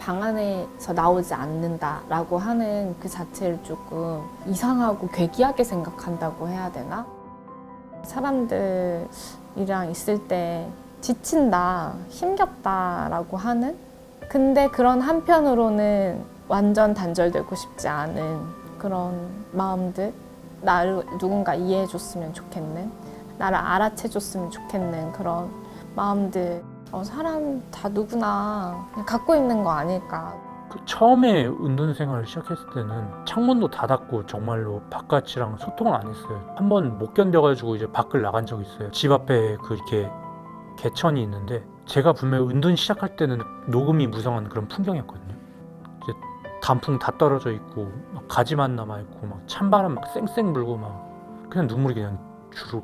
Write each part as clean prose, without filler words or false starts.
방 안에서 나오지 않는다라고 하는 그 자체를 조금 이상하고 괴기하게 생각한다고 해야 되나? 사람들이랑 있을 때 지친다, 힘겹다라고 하는? 근데 그런 한편으로는 완전 단절되고 싶지 않은 그런 마음들? 나를 누군가 이해해줬으면 좋겠는? 나를 알아채줬으면 좋겠는 그런 마음들. 사람 다 누구나 그냥 갖고 있는 거 아닐까. 처음에 은둔 생활을 시작했을 때는 창문도 닫았고 정말로 바깥이랑 소통을 안 했어요. 한번 못 견뎌가지고 이제 밖을 나간 적이 있어요. 집 앞에 이렇게 개천이 있는데 제가 분명히 은둔 시작할 때는 녹음이 무성한 그런 풍경이었거든요. 이제 단풍 다 떨어져 있고 막 가지만 남아 있고 막 찬바람 막 쌩쌩 불고 막 그냥 눈물이 그냥 주룩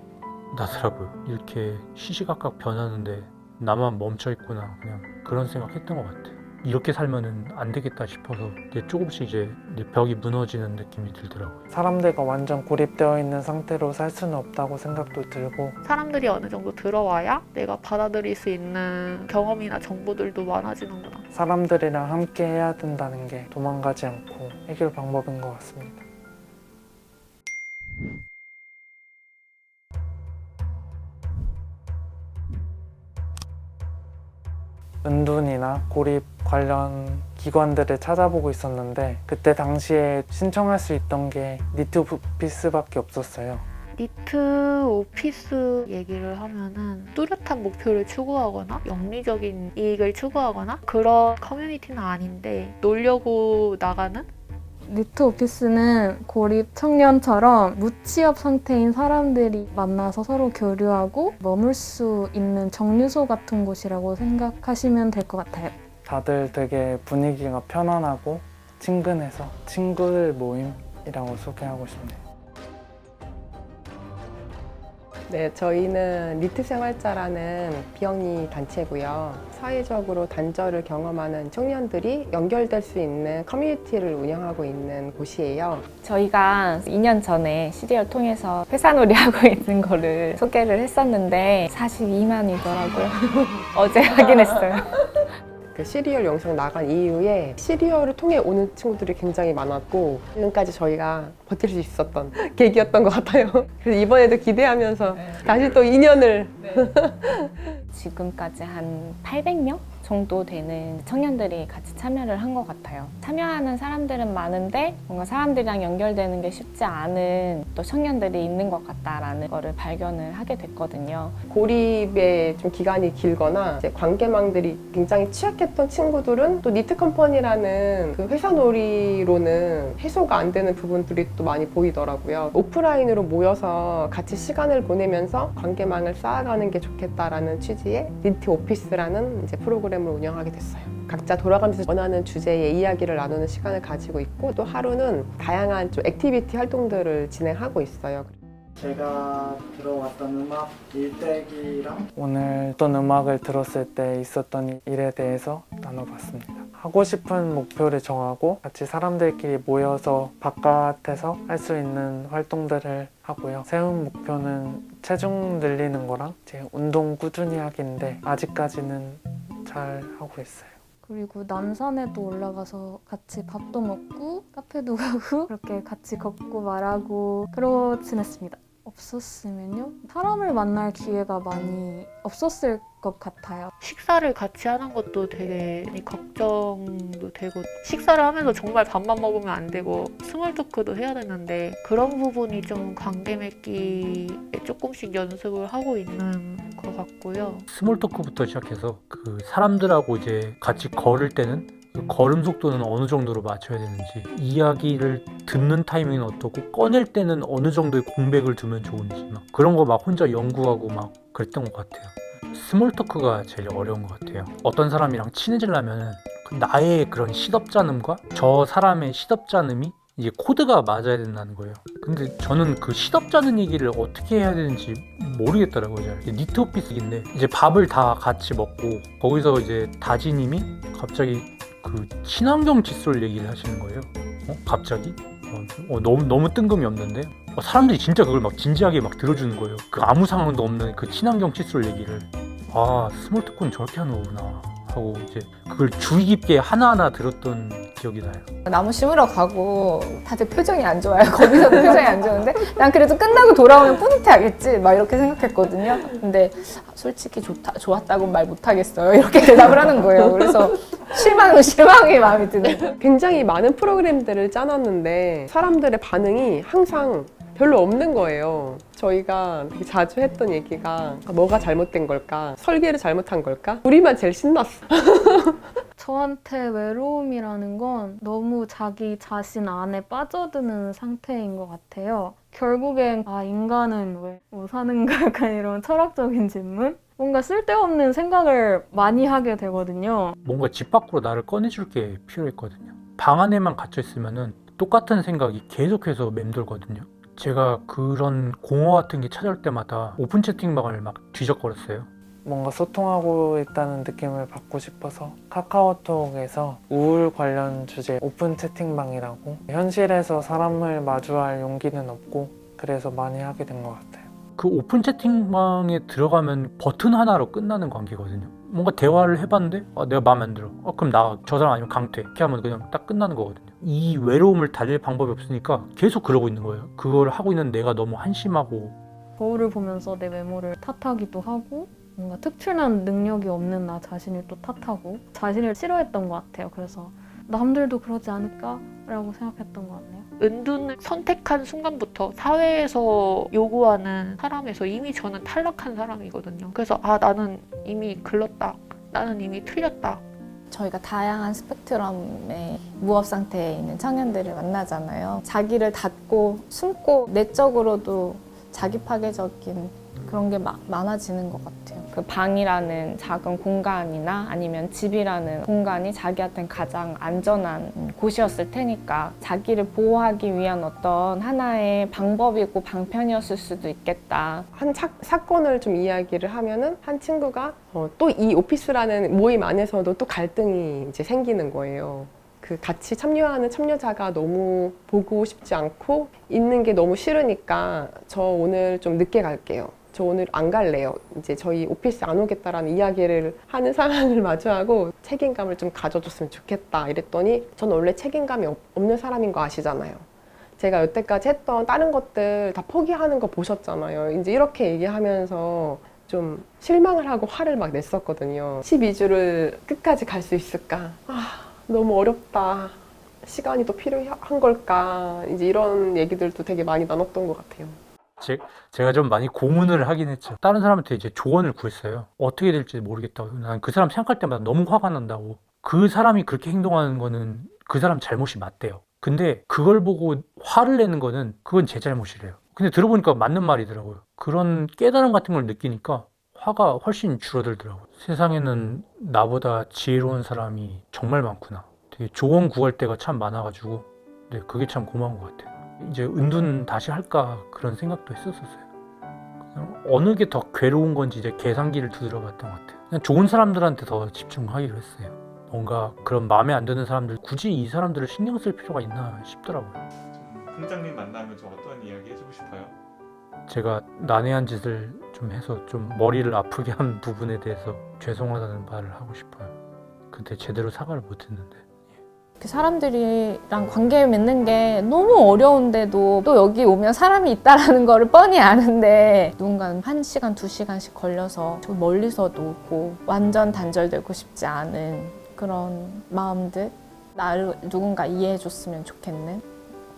나더라고요. 이렇게 시시각각 변하는데 나만 멈춰 있구나, 그냥 그런 생각했던 것 같아요. 이렇게 살면은 안 되겠다 싶어서 이제 조금씩 이제 벽이 무너지는 느낌이 들더라고요. 사람들과 완전 고립되어 있는 상태로 살 수는 없다고 생각도 들고, 사람들이 어느 정도 들어와야 내가 받아들일 수 있는 경험이나 정보들도 많아지는구나. 사람들이랑 함께 해야 된다는 게 도망가지 않고 해결 방법인 것 같습니다. 은둔이나 고립 관련 기관들을 찾아보고 있었는데, 그때 당시에 신청할 수 있던 게 니트 오피스밖에 없었어요. 니트 오피스 얘기를 하면은 뚜렷한 목표를 추구하거나 영리적인 이익을 추구하거나 그런 커뮤니티는 아닌데 놀려고 나가는? 니트 오피스는 고립 청년처럼 무취업 상태인 사람들이 만나서 서로 교류하고 머물 수 있는 정류소 같은 곳이라고 생각하시면 될 것 같아요. 다들 되게 분위기가 편안하고 친근해서 친구들 모임이라고 소개하고 싶네요. 네, 저희는 니트 생활자라는 비영리 단체고요. 사회적으로 단절을 경험하는 청년들이 연결될 수 있는 커뮤니티를 운영하고 있는 곳이에요. 저희가 2년 전에 시리얼 통해서 회사놀이 하고 있는 거를 소개를 했었는데 42만이더라고요. 어제 확인했어요. 그 시리얼 영상 나간 이후에 시리얼을 통해 오는 친구들이 굉장히 많았고 지금까지 저희가 버틸 수 있었던 계기였던 것 같아요. 그래서 이번에도 기대하면서 다시 또 2년을 지금까지 한 800명 정도 되는 청년들이 같이 참여를 한 것 같아요. 참여하는 사람들은 많은데 뭔가 사람들이랑 연결되는 게 쉽지 않은 또 청년들이 있는 것 같다라는 거를 발견을 하게 됐거든요. 고립의 좀 기간이 길거나 이제 관계망들이 굉장히 취약했던 친구들은 또 니트 컴퍼니라는 그 회사 놀이로는 해소가 안 되는 부분들이 또 많이 보이더라고요. 오프라인으로 모여서 같이 시간을 보내면서 관계망을 쌓아가는 게 좋겠다라는 취지의 니트 오피스라는 이제 프로그램을 운영하게 됐어요. 각자 돌아가면서 원하는 주제의 이야기를 나누는 시간을 가지고 있고 또 하루는 다양한 좀 액티비티 활동들을 진행하고 있어요. 제가 들어왔던 음악 일대기랑 오늘 어떤 음악을 들었을 때 있었던 일에 대해서 나눠봤습니다. 하고 싶은 목표를 정하고 같이 사람들끼리 모여서 바깥에서 할 수 있는 활동들을 하고요. 세운 목표는 체중 늘리는 거랑 이제 운동 꾸준히 하기인데 아직까지는 잘 하고 있어요. 그리고 남산에도 올라가서 같이 밥도 먹고 카페도 가고 그렇게 같이 걷고 말하고 그러고 지냈습니다. 없었으면요? 사람을 만날 기회가 많이 없었을 것 같아요. 식사를 같이 하는 것도 되게 걱정도 되고 식사를 하면서 정말 밥만 먹으면 안 되고 스몰 토크도 해야 되는데 그런 부분이 좀 관계 맺기에 조금씩 연습을 하고 있는 것 같고요. 스몰 토크부터 시작해서 그 사람들하고 이제 같이 걸을 때는 그 걸음 속도는 어느 정도로 맞춰야 되는지, 이야기를 듣는 타이밍은 어떻고 꺼낼 때는 어느 정도의 공백을 두면 좋은지 막 그런 거 막 혼자 연구하고 막 그랬던 것 같아요. 스몰 토크가 제일 어려운 것 같아요. 어떤 사람이랑 친해지려면 나의 그런 시덥잖음과 저 사람의 시덥잖음이 이게 코드가 맞아야 된다는 거예요. 근데 저는 그 시덥잖은 얘기를 어떻게 해야 되는지 모르겠더라고요. 니트 오피스인데 이제 밥을 다 같이 먹고 거기서 이제 다지님이 갑자기 그 친환경 칫솔 얘기를 하시는 거예요. 갑자기? 너무 뜬금이 없는데? 사람들이 진짜 그걸 막 진지하게 막 들어주는 거예요. 그 아무 상황도 없는 그 친환경 칫솔 얘기를. 아, 스몰 토크는 저렇게 하는 거구나 생각하고 이제 그걸 주의 깊게 하나하나 들었던 기억이 나요. 나무 심으러 가고 다들 표정이 안 좋아요. 거기서도 표정이 안 좋은데 난 그래도 끝나고 돌아오면 뿌듯해하겠지 막 이렇게 생각했거든요. 근데 솔직히 좋았다고 말 못하겠어요. 이렇게 대답을 하는 거예요. 그래서 실망이 마음에 드는. 굉장히 많은 프로그램들을 짜놨는데 사람들의 반응이 항상 별로 없는 거예요. 저희가 되게 자주 했던 얘기가 뭐가 잘못된 걸까? 설계를 잘못한 걸까? 우리만 제일 신났어. 저한테 외로움이라는 건 너무 자기 자신 안에 빠져드는 상태인 것 같아요. 결국엔 인간은 왜 못 사는 걸까 이런 철학적인 질문? 뭔가 쓸데없는 생각을 많이 하게 되거든요. 뭔가 집 밖으로 나를 꺼내줄 게 필요했거든요. 방 안에만 갇혀 있으면은 똑같은 생각이 계속해서 맴돌거든요. 제가 그런 공허 같은 게 찾아올 때마다 오픈 채팅방을 막 뒤적거렸어요. 뭔가 소통하고 있다는 느낌을 받고 싶어서 카카오톡에서 우울 관련 주제 오픈 채팅방이라고, 현실에서 사람을 마주할 용기는 없고 그래서 많이 하게 된 것 같아요. 그 오픈 채팅방에 들어가면 버튼 하나로 끝나는 관계거든요. 뭔가 대화를 해봤는데 내가 마음에 안 들어. 그럼 나가. 저 사람 아니면 강퇴. 이렇게 하면 그냥 딱 끝나는 거거든요. 이 외로움을 달랠 방법이 없으니까 계속 그러고 있는 거예요. 그걸 하고 있는 내가 너무 한심하고. 거울을 보면서 내 외모를 탓하기도 하고 뭔가 특출난 능력이 없는 나 자신을 또 탓하고 자신을 싫어했던 것 같아요. 그래서 남들도 그러지 않을까라고 생각했던 것 같네요. 은둔을 선택한 순간부터 사회에서 요구하는 사람에서 이미 저는 탈락한 사람이거든요. 그래서 나는 이미 글렀다. 나는 이미 틀렸다. 저희가 다양한 스펙트럼의 무업 상태에 있는 청년들을 만나잖아요. 자기를 닫고 숨고 내적으로도 자기 파괴적인 그런 게 많아지는 것 같아요. 그 방이라는 작은 공간이나 아니면 집이라는 공간이 자기한테는 가장 안전한 곳이었을 테니까 자기를 보호하기 위한 어떤 하나의 방법이고 방편이었을 수도 있겠다. 한 사건을 좀 이야기를 하면은 한 친구가 또 이 오피스라는 모임 안에서도 또 갈등이 이제 생기는 거예요. 그 같이 참여하는 참여자가 너무 보고 싶지 않고 있는 게 너무 싫으니까 저 오늘 좀 늦게 갈게요. 저 오늘 안 갈래요. 이제 저희 오피스 안 오겠다라는 이야기를 하는 상황을 마주하고 책임감을 좀 가져줬으면 좋겠다 이랬더니 저는 원래 책임감이 없는 사람인 거 아시잖아요. 제가 여태까지 했던 다른 것들 다 포기하는 거 보셨잖아요. 이제 이렇게 얘기하면서 좀 실망을 하고 화를 막 냈었거든요. 12주를 끝까지 갈 수 있을까? 너무 어렵다. 시간이 더 필요한 걸까? 이제 이런 얘기들도 되게 많이 나눴던 것 같아요. 제가 좀 많이 고문을 하긴 했죠. 다른 사람한테 이제 조언을 구했어요. 어떻게 될지 모르겠다고. 난 그 사람 생각할 때마다 너무 화가 난다고. 그 사람이 그렇게 행동하는 거는 그 사람 잘못이 맞대요. 근데 그걸 보고 화를 내는 거는 그건 제 잘못이래요. 근데 들어보니까 맞는 말이더라고요. 그런 깨달음 같은 걸 느끼니까 화가 훨씬 줄어들더라고요. 세상에는 나보다 지혜로운 사람이 정말 많구나. 되게 조언 구할 때가 참 많아가지고 그게 참 고마운 것 같아요. 이제 은둔 다시 할까 그런 생각도 했었어요. 그냥 어느 게 더 괴로운 건지 이제 계산기를 두드려 봤던 것 같아요. 그냥 좋은 사람들한테 더 집중하기로 했어요. 뭔가 그런 마음에 안 드는 사람들, 굳이 이 사람들을 신경 쓸 필요가 있나 싶더라고요. 팀장님 만나면 좀 어떤 이야기 해주고 싶어요? 제가 난해한 짓을 좀 해서 좀 머리를 아프게 한 부분에 대해서 죄송하다는 말을 하고 싶어요. 근데 제대로 사과를 못 했는데. 그 사람들이랑 관계를 맺는 게 너무 어려운데도 또 여기 오면 사람이 있다라는 거를 뻔히 아는데 누군가는 1시간, 2시간씩 걸려서 저 멀리서도 오고 완전 단절되고 싶지 않은 그런 마음들, 나를 누군가 이해해줬으면 좋겠는,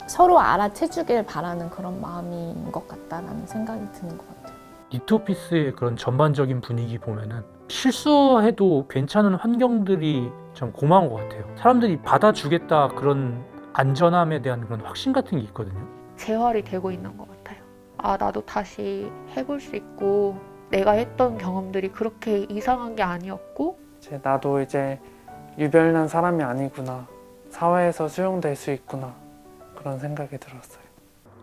서로 알아채주길 바라는 그런 마음인 것 같다라는 생각이 드는 것 같아요. 니트오피스의 그런 전반적인 분위기 보면은 실수해도 괜찮은 환경들이 참 고마운 것 같아요. 사람들이 받아주겠다 그런 안전함에 대한 그런 확신 같은 게 있거든요. 재활이 되고 있는 것 같아요. 나도 다시 해볼 수 있고 내가 했던 경험들이 그렇게 이상한 게 아니었고 나도 이제 유별난 사람이 아니구나. 사회에서 수용될 수 있구나. 그런 생각이 들었어요.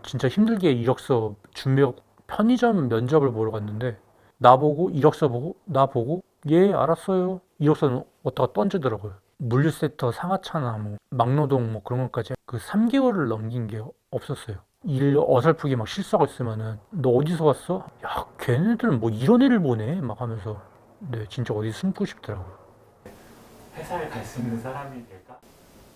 진짜 힘들게 이력서 준비하고 편의점 면접을 보러 갔는데 나보고 이력서 보고 나 보고 예 알았어요. 이력서는 어디다가 던지더라고요. 물류센터 상하차나 뭐 막노동 뭐 그런 것까지 그 3개월을 넘긴 게 없었어요. 일 어설프게 막 실수하고 있으면은 너 어디서 왔어? 야 걔네들은 뭐 이런 애를 보네 막 하면서 진짜 어디 숨고 싶더라고요. 회사에 갈 수 있는 사람이 될까?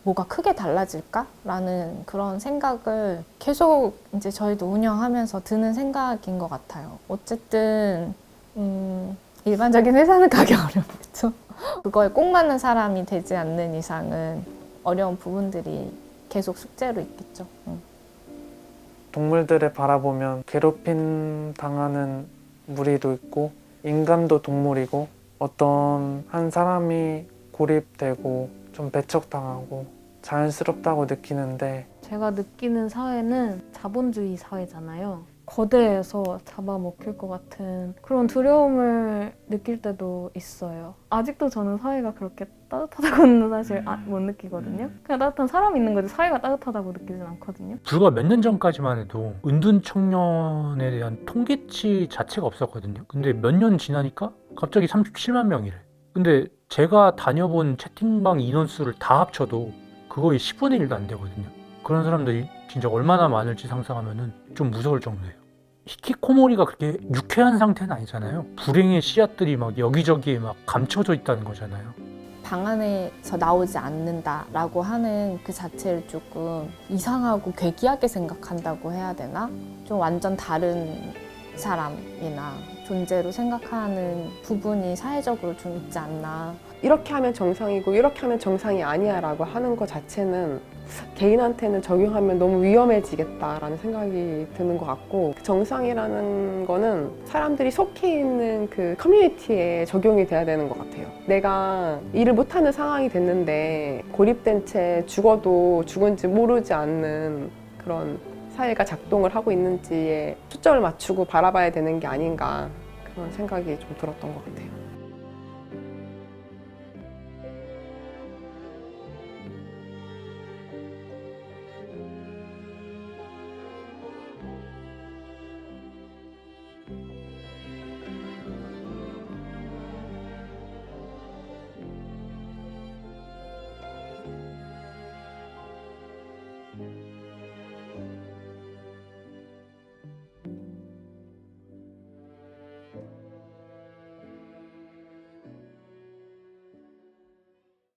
뭐가 크게 달라질까라는 그런 생각을 계속 이제 저희도 운영하면서 드는 생각인 것 같아요. 어쨌든 일반적인 회사는 가기 어렵겠죠. 그거에 꼭 맞는 사람이 되지 않는 이상은 어려운 부분들이 계속 숙제로 있겠죠. 동물들을 바라보면 괴롭힘 당하는 무리도 있고 인간도 동물이고 어떤 한 사람이 고립되고 좀 배척당하고 자연스럽다고 느끼는데 제가 느끼는 사회는 자본주의 사회잖아요. 거대해서 잡아먹힐 것 같은 그런 두려움을 느낄 때도 있어요. 아직도 저는 사회가 그렇게 따뜻하다고는 사실 못 느끼거든요. 그냥 따뜻한 사람 있는 거지 사회가 따뜻하다고 느끼진 않거든요. 불과 몇 년 전까지만 해도 은둔 청년에 대한 통계치 자체가 없었거든요. 근데 몇 년 지나니까 갑자기 37만 명이래. 근데 제가 다녀본 채팅방 인원수를 다 합쳐도 그거의 10분의 1도 안 되거든요. 그런 사람들이 진짜 얼마나 많을지 상상하면 좀 무서울 정도예요. 히키코모리가 그렇게 유쾌한 상태는 아니잖아요. 불행의 씨앗들이 막 여기저기에 막 감춰져 있다는 거잖아요. 방 안에서 나오지 않는다라고 하는 그 자체를 조금 이상하고 괴기하게 생각한다고 해야 되나? 좀 완전 다른 사람이나 존재로 생각하는 부분이 사회적으로 좀 있지 않나. 이렇게 하면 정상이고 이렇게 하면 정상이 아니야 라고 하는 것 자체는 개인한테는 적용하면 너무 위험해지겠다라는 생각이 드는 것 같고, 정상이라는 거는 사람들이 속해 있는 그 커뮤니티에 적용이 돼야 되는 것 같아요. 내가 일을 못하는 상황이 됐는데 고립된 채 죽어도 죽은지 모르지 않는 그런 사회가 작동을 하고 있는지에 초점을 맞추고 바라봐야 되는 게 아닌가, 그런 생각이 좀 들었던 것 같아요.